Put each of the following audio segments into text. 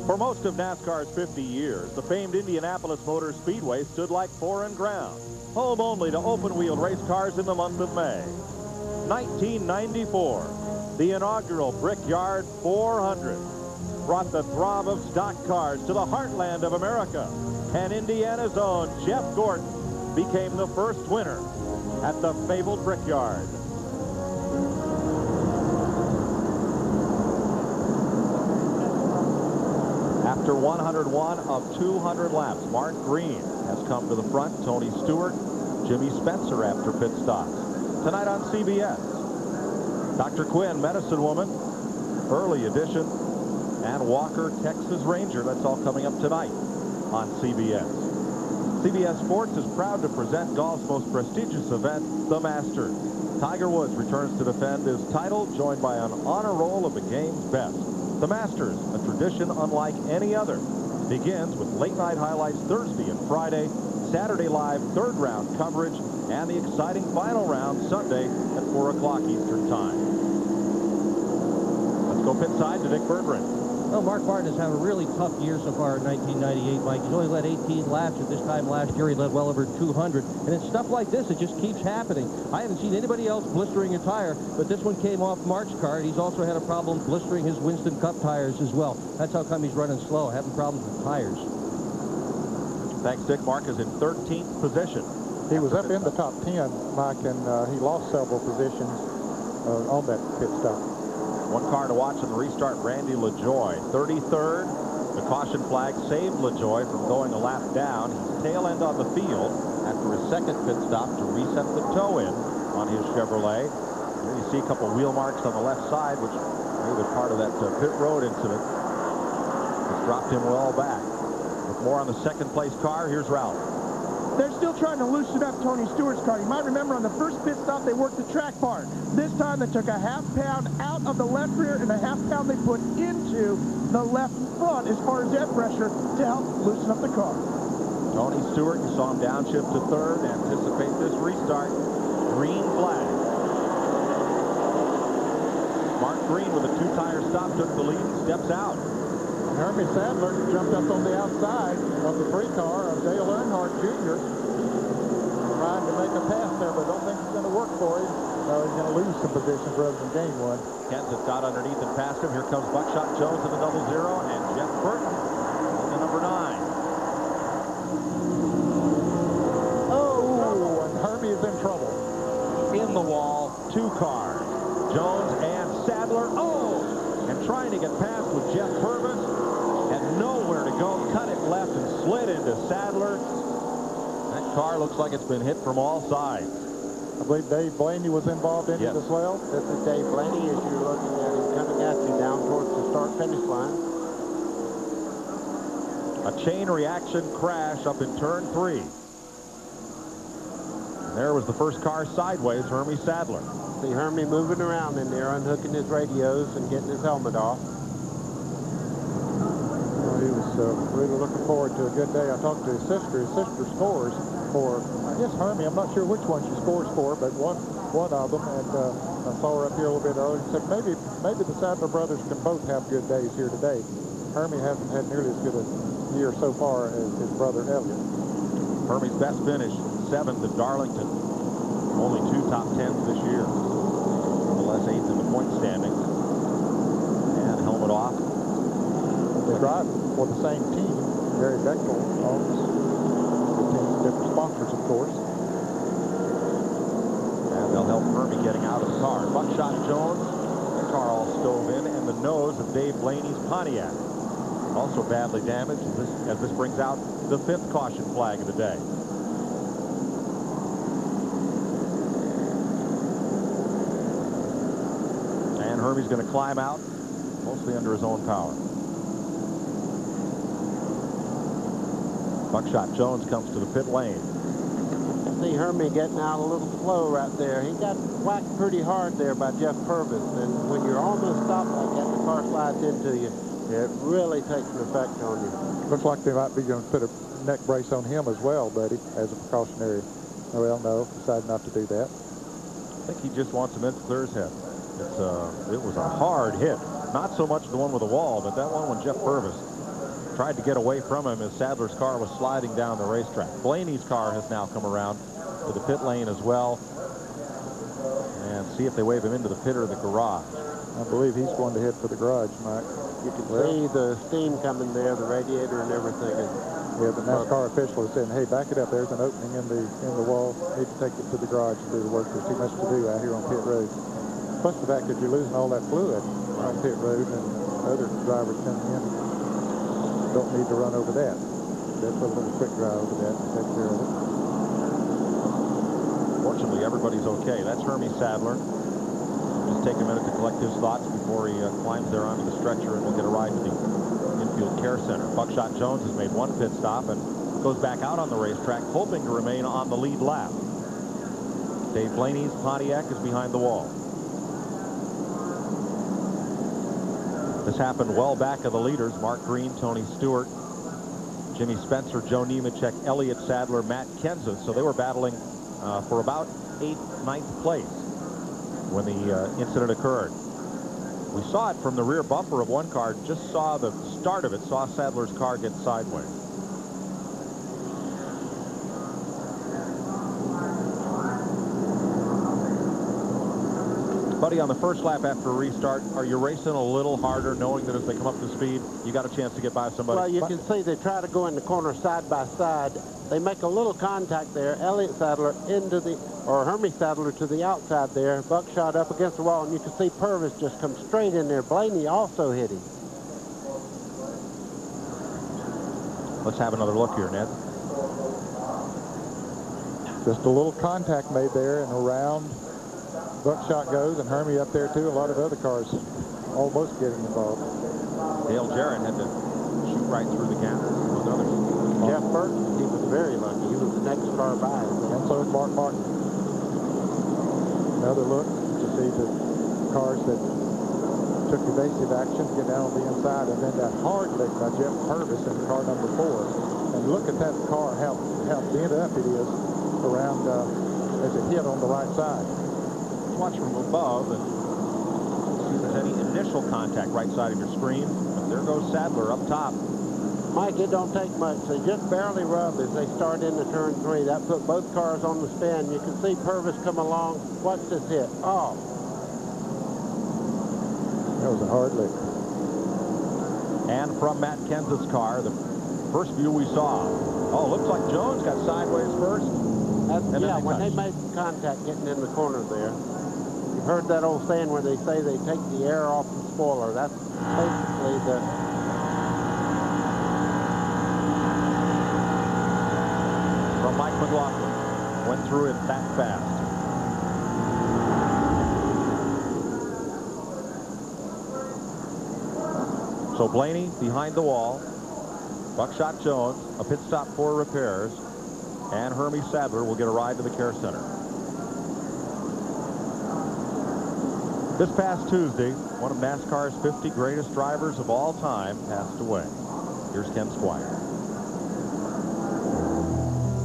For most of NASCAR's 50 years, the famed Indianapolis Motor Speedway stood like foreign ground, home only to open-wheeled race cars in the month of May. 1994, the inaugural Brickyard 400 brought the throb of stock cars to the heartland of America, and Indiana's own Jeff Gordon became the first winner at the fabled Brickyard. After 101 of 200 laps, Mark Green has come to the front. Tony Stewart, Jimmy Spencer after pit stops. Tonight on CBS, Dr. Quinn, Medicine Woman, Early Edition, and Walker, Texas Ranger. That's all coming up tonight on CBS. CBS Sports is proud to present golf's most prestigious event, the Masters. Tiger Woods returns to defend his title, joined by an honor roll of the game's best. The Masters, a tradition unlike any other, begins with late-night highlights Thursday and Friday, Saturday live third-round coverage, and the exciting final round Sunday at 4 o'clock Eastern Time. Let's go pit side to Dick Berggren. Well, Mark Martin has had a really tough year so far in 1998, Mike. He's only led 18 laps. At this time last year, he led well over 200. And it's stuff like this that just keeps happening. I haven't seen anybody else blistering a tire, but this one came off Mark's car, and he's also had a problem blistering his Winston Cup tires as well. That's how come he's running slow, having problems with tires. Thanks, Dick. Mark is in 13th position. He was up in the top 10, Mike, and he lost several positions on that pit stop. One car to watch in the restart, Randy LaJoie, 33rd. The caution flag saved LaJoie from going a lap down. He's tail end on the field after his second pit stop to reset the toe in on his Chevrolet. Here you see a couple wheel marks on the left side, which may have been part of that pit road incident. It's dropped him well back. With more on the second place car, here's Ralph. They're still trying to loosen up Tony Stewart's car. You might remember on the first pit stop, they worked the track bar. This time, they took a half pound out of the left rear and a half pound they put into the left front as far as air pressure to help loosen up the car. Tony Stewart, you saw him downshift to third. Anticipate this restart. Green flag. Mark Green with a two-tire stop took the lead and steps out. Hermie Sadler jumped up on the outside of the free car of Dale Earnhardt Jr. trying to make a pass there, but don't think it's going to work for him. No, he's going to lose some positions rather than gain one. Kenseth got underneath and past him. Here comes Buckshot Jones in the 0-0, and Jeff Burton in the number 9. Oh, and Hermie is in trouble. In the wall, two cars. Jones and Sadler. Oh! And trying to get past with Jeff Purvis. And nowhere to go, cut it left and slid into Sadler. That car looks like it's been hit from all sides. I believe Dave Blaney was involved in it as well. This is Dave Blaney as you're looking at him coming at you down towards the start-finish line. A chain reaction crash up in turn 3. And there was the first car sideways, Hermie Sadler. See Hermie moving around in there, unhooking his radios and getting his helmet off. He was really looking forward to a good day. I talked to his sister. His sister scores for, I guess, Hermie. I'm not sure which one she scores for, but one of them. And I saw her up here a little bit earlier and said maybe the Sadler brothers can both have good days here today. Hermie hasn't had nearly as good a year so far as his brother Elliott. Hermie's best finish, 7th at Darlington. Only 2 top 10s this year. Nonetheless, 8th in the point standings. And helmet off. They drive for the same team. Gary Bechtel owns the team, different sponsors, of course. And they'll help Hermie getting out of the car. Buckshot Jones, the car all stove in, and the nose of Dave Blaney's Pontiac. Also badly damaged as this brings out the 5th caution flag of the day. And Hermie's going to climb out, mostly under his own power. Buckshot Jones comes to the pit lane. See Hermie getting out a little slow right there. He got whacked pretty hard there by Jeff Purvis. And when you're almost stopped like that, the car slides into you. It really takes an effect on you. Looks like they might be going to put a neck brace on him as well, buddy, as a precautionary. Well, no, decided not to do that. I think he just wants him in to clear his head. It was a hard hit. Not so much the one with the wall, but that one when Jeff Purvis tried to get away from him as Sadler's car was sliding down the racetrack. Blaney's car has now come around to the pit lane as well. And see if they wave him into the pit or the garage. I believe he's going to head for the garage, Mike. You can see the steam coming there, the radiator and everything. Yeah, the NASCAR official is saying, hey, back it up. There's an opening in the wall. Need to take it to the garage to do the work. There's too much to do out here on pit road. Plus the fact that you're losing all that fluid on pit road and other drivers coming in don't need to run over that. They'll put a little quick drive over that and take care of it. Fortunately, everybody's okay. That's Hermie Sadler. Just take a minute to collect his thoughts before he climbs there onto the stretcher, and we'll get a ride to the infield care center. Buckshot Jones has made one pit stop and goes back out on the racetrack, hoping to remain on the lead lap. Dave Blaney's Pontiac is behind the wall. This happened well back of the leaders. Mark Green, Tony Stewart, Jimmy Spencer, Joe Nemechek, Elliott Sadler, Matt Kenseth. So they were battling for about 8th, 9th place when the incident occurred. We saw it from the rear bumper of one car, just saw the start of it, saw Sadler's car get sideways. Buddy, on the first lap after a restart, are you racing a little harder, knowing that as they come up to speed, you got a chance to get by somebody? Well, you can see they try to go in the corner side by side. They make a little contact there. Elliott Sadler into the, or Hermie Sadler to the outside there. Buckshot up against the wall, and you can see Purvis just come straight in there. Blaney also hit him. Let's have another look here, Ned. Just a little contact made there, and around Buckshot goes, and Hermie up there too. A lot of other cars almost getting involved. Dale Jarrett had to shoot right through the gap with others. Jeff Burton, he was very lucky. He was the next car by. And so is Mark Martin. Another look to see the cars that took evasive action get down on the inside, and then that hard lick by Jeff Purvis in car number 4. And look at that car, how bent up it is around as it hit on the right side. Watch from above and see if there's any initial contact right side of your screen. But there goes Sadler up top. Mike, it don't take much. They just barely rub as they start into turn 3. That put both cars on the spin. You can see Purvis come along. Watch this hit. Oh. That was a hard lick. And from Matt Kenseth's car, the first view we saw. Oh, looks like Jones got sideways first. Yeah, when they made contact getting in the corner there. You've heard that old saying where they say they take the air off the spoiler. That's basically the... From Mike McLaughlin. Went through it that fast. So Blaney behind the wall. Buckshot Jones, a pit stop for repairs. And Hermie Sadler will get a ride to the care center. This past Tuesday, one of NASCAR's 50 greatest drivers of all time passed away. Here's Ken Squire.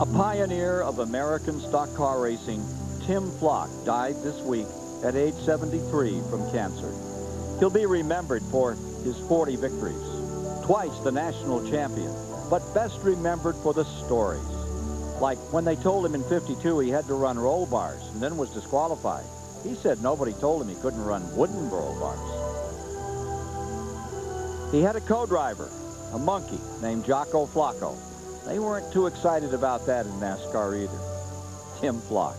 A pioneer of American stock car racing, Tim Flock died this week at age 73 from cancer. He'll be remembered for his 40 victories, twice the national champion, but best remembered for the stories. Like when they told him in '52 he had to run roll bars and then was disqualified. He said nobody told him he couldn't run wooden roll bars. He had a co-driver, a monkey named Jocko Flacco. They weren't too excited about that in NASCAR either. Tim Flock,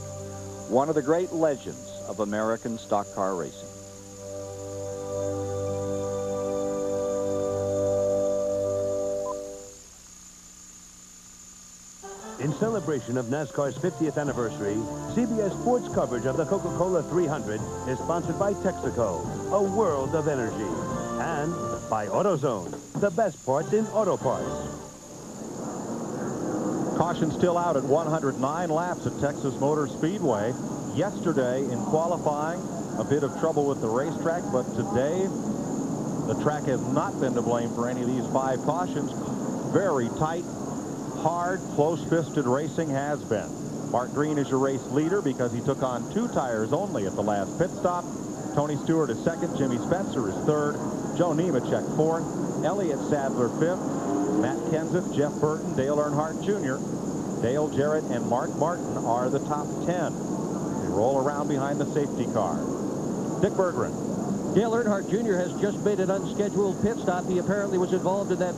one of the great legends of American stock car racing. In celebration of NASCAR's 50th anniversary, CBS Sports coverage of the Coca-Cola 300 is sponsored by Texaco, a world of energy, and by AutoZone, the best parts in auto parts. Caution still out at 109 laps at Texas Motor Speedway. Yesterday in qualifying, a bit of trouble with the racetrack, but today the track has not been to blame for any of these 5 cautions. Very tight, hard, close-fisted racing has been. Mark Green is your race leader because he took on 2 tires only at the last pit stop. Tony Stewart is 2nd, Jimmy Spencer is 3rd, Joe Nemechek 4th, Elliott Sadler 5th, Matt Kenseth, Jeff Burton, Dale Earnhardt Jr., Dale Jarrett, and Mark Martin are the top 10. They roll around behind the safety car. Dick Berggren. Dale Earnhardt Jr. has just made an unscheduled pit stop. He apparently was involved in that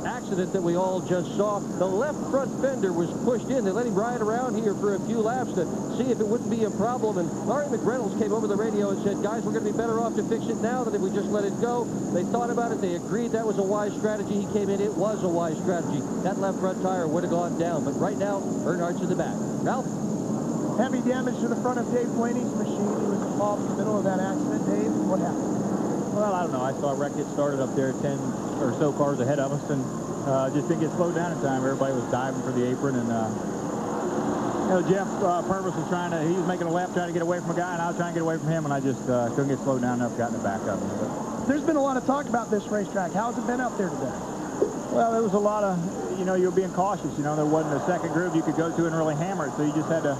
accident that we all just saw. The left front fender was pushed in. They let him ride around here for a few laps to see if it wouldn't be a problem. And Larry McReynolds came over the radio and said, guys, we're going to be better off to fix it now than if we just let it go. They thought about it. They agreed that was a wise strategy. He came in. It was a wise strategy. That left front tire would have gone down. But right now, Earnhardt's in the back. Ralph? Heavy damage to the front of Dave Blaney's machine. He was involved in the middle of that accident. Dave, what happened? Well, I don't know. I saw a wreck get started up there 10 or so cars ahead of us, and just didn't get slowed down in time. Everybody was diving for the apron, and you know, Jeff Purvis was he was making a lap trying to get away from a guy, and I was trying to get away from him, and I just couldn't get slowed down enough, got in the back of him. But there's been a lot of talk about this racetrack. How's it been out there today? well, there was a lot of, you know, you were being cautious. You know, there wasn't a second groove you could go to and really hammer it, so you just had to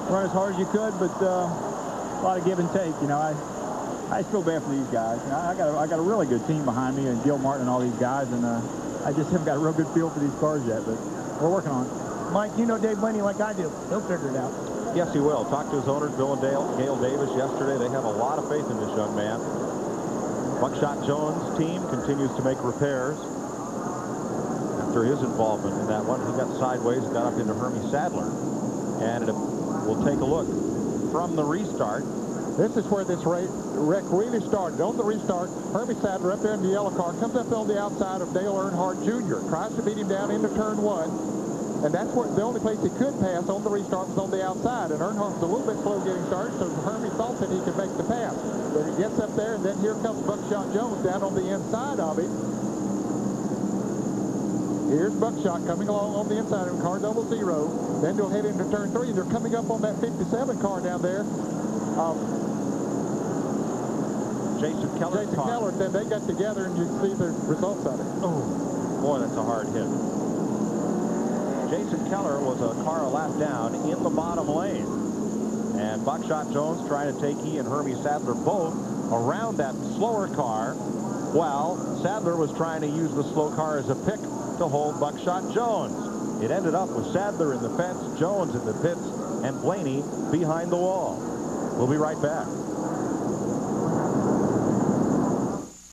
run as hard as you could, but a lot of give and take. You know, I feel bad for these guys. You know, I got a really good team behind me, and Gil Martin and all these guys, and I just haven't got a real good feel for these cars yet, but we're working on it. Mike, you know Dave Blaney like I do. He'll figure it out. Yes, he will. Talked to his owners, Bill and Gail Davis, yesterday. They have a lot of faith in this young man. Buckshot Jones' team continues to make repairs. After his involvement in that one, he got sideways, got up into Hermie Sadler. And we'll take a look from the restart. This is where this wreck really started. On the restart, Hermie Sadler up there in the yellow car comes up on the outside of Dale Earnhardt Jr. Tries to beat him down into turn 1. And that's where the only place he could pass on the restart was on the outside. And Earnhardt was a little bit slow getting started, so Hermie thought that he could make the pass. But he gets up there, and then here comes Buckshot Jones down on the inside of him. Here's Buckshot coming along on the inside of him, car 00. Then they'll head into turn 3. They're coming up on that 57 car down there. Jason Keller. Then they got together, and you can see the results of it. Oh, boy, that's a hard hit. Jason Keller was a car a lap down in the bottom lane. And Buckshot Jones trying to take he and Hermie Sadler both around that slower car, while Sadler was trying to use the slow car as a pick to hold Buckshot Jones. It ended up with Sadler in the fence, Jones in the pits, and Blaney behind the wall. We'll be right back.